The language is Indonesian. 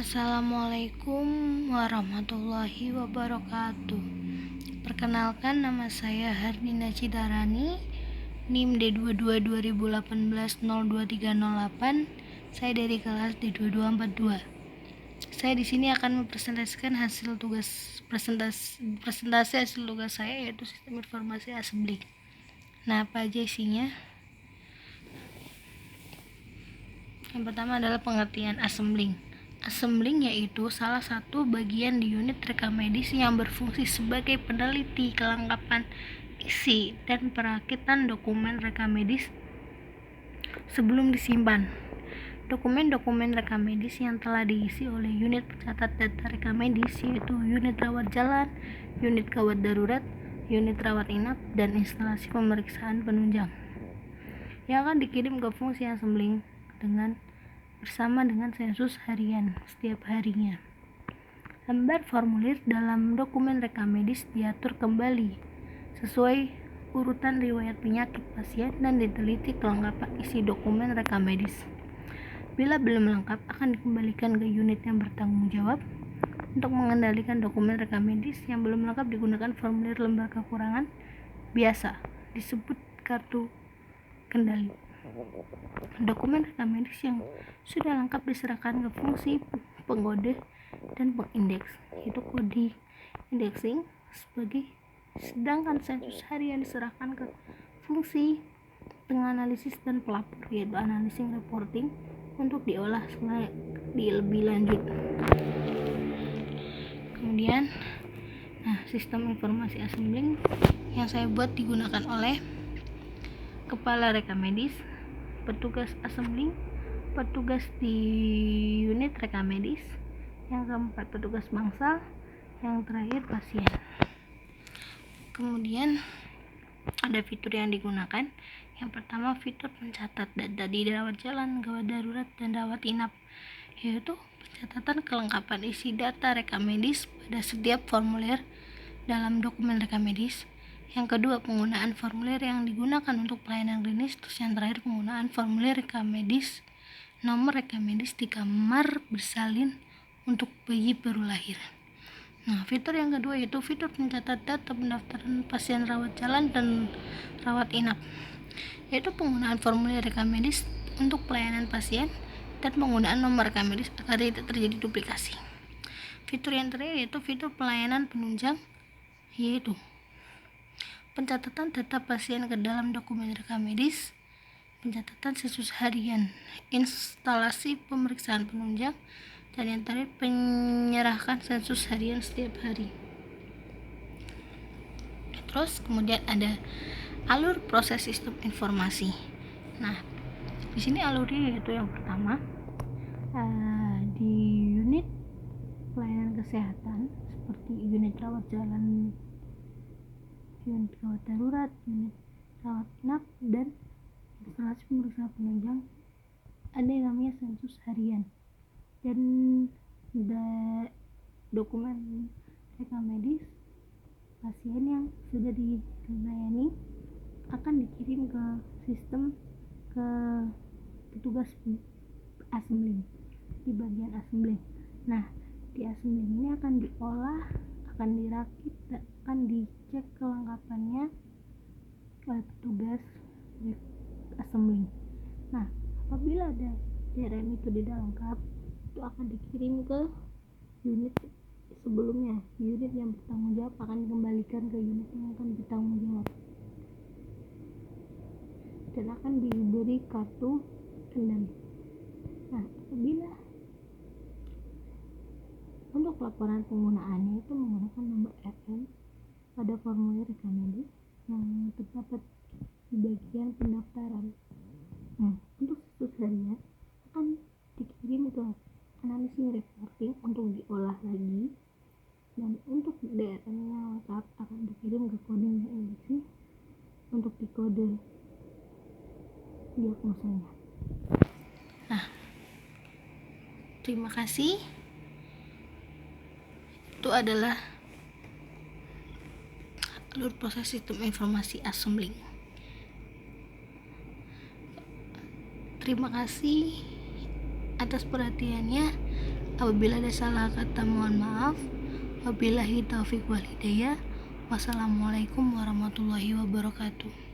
Assalamualaikum warahmatullahi wabarakatuh. Perkenalkan, nama saya Hardina Cidarani, NIM D22 2018 0238. Saya dari kelas D2242. Saya di sini akan mempresentasikan presentasi hasil tugas saya, yaitu sistem informasi assembly. Nah, apa aja isinya? Yang pertama adalah pengertian assembling. Assembling yaitu salah satu bagian di unit rekam medis yang berfungsi sebagai peneliti kelengkapan isi dan perakitan dokumen rekam medis sebelum disimpan. Dokumen-dokumen rekam medis yang telah diisi oleh unit pencatat data rekam medis yaitu unit rawat jalan, unit gawat darurat, unit rawat inap, dan instalasi pemeriksaan penunjang yang akan dikirim ke fungsi assembling bersama dengan sensus harian setiap harinya. Lembar formulir dalam dokumen rekam medis diatur kembali sesuai urutan riwayat penyakit pasien dan diteliti kelengkapan isi dokumen rekam medis. Bila belum lengkap, akan dikembalikan ke unit yang bertanggung jawab. Untuk mengendalikan dokumen rekam medis yang belum lengkap digunakan formulir lembar kekurangan biasa, disebut kartu kendali. Dokumen rekam medis yang sudah lengkap diserahkan ke fungsi pengkode dan pengindeks, yaitu kode indexing sedangkan sensus harian diserahkan ke fungsi penganalisis dan pelapor, yaitu analyzing reporting, untuk diolah lebih lanjut. Kemudian, sistem informasi assembling yang saya buat digunakan oleh kepala rekam medis, petugas assembling, petugas di unit rekam medis, yang keempat petugas bangsal, yang terakhir pasien. Kemudian ada fitur yang digunakan. Yang pertama, fitur pencatat data di rawat jalan, gawat darurat, dan rawat inap, yaitu pencatatan kelengkapan isi data rekam medis pada setiap formulir dalam dokumen rekam medis. Yang kedua, penggunaan formulir yang digunakan untuk pelayanan klinis. Terus yang terakhir, penggunaan formulir rekam medis, nomor rekam medis di kamar bersalin untuk bayi baru lahir. Fitur yang kedua yaitu fitur pencatat data pendaftaran pasien rawat jalan dan rawat inap, yaitu penggunaan formulir rekam medis untuk pelayanan pasien dan penggunaan nomor rekam medis agar tidak terjadi duplikasi. Fitur yang terakhir yaitu fitur pelayanan penunjang, yaitu pencatatan data pasien ke dalam dokumen rekam medis, pencatatan sensus harian, instalasi pemeriksaan penunjang, dan yang terakhir penyerahkan sensus harian setiap hari. Terus kemudian ada alur proses sistem informasi. Di sini alurnya yaitu yang pertama, di unit pelayanan kesehatan seperti unit rawat jalan, unit gawat darurat, unit rawat inap, dan instalasi pemeriksaan penunjang, ada yang namanya sensus harian, dan dokumen rekam medis pasien yang sudah dilayani akan dikirim ke sistem, ke petugas assembling di bagian assembling. Di assembling ini akan diolah, akan dirakit, dan akan dicek kelengkapannya oleh petugas assembling. Apabila ada DRM itu tidak lengkap, itu akan dikirim ke unit sebelumnya. Unit yang bertanggung jawab akan dikembalikan ke unit yang akan bertanggung jawab dan akan diberi kartu kendali. Apabila untuk laporan penggunaannya itu menggunakan nomor RM pada formulir rekam medis yang terdapat di bagian pendaftaran. Untuk sensus harian akan dikirim ke analyzing reporting untuk diolah lagi, dan untuk DRM-nya lengkap akan dikirim ke coding dan indexing untuk dikode diagnosanya. Terima kasih. Itu adalah alur proses sistem informasi assembling. Terima kasih atas perhatiannya. Apabila ada salah kata mohon maaf. Wabillahi taufiq wal hidayah. Wassalamualaikum warahmatullahi wabarakatuh.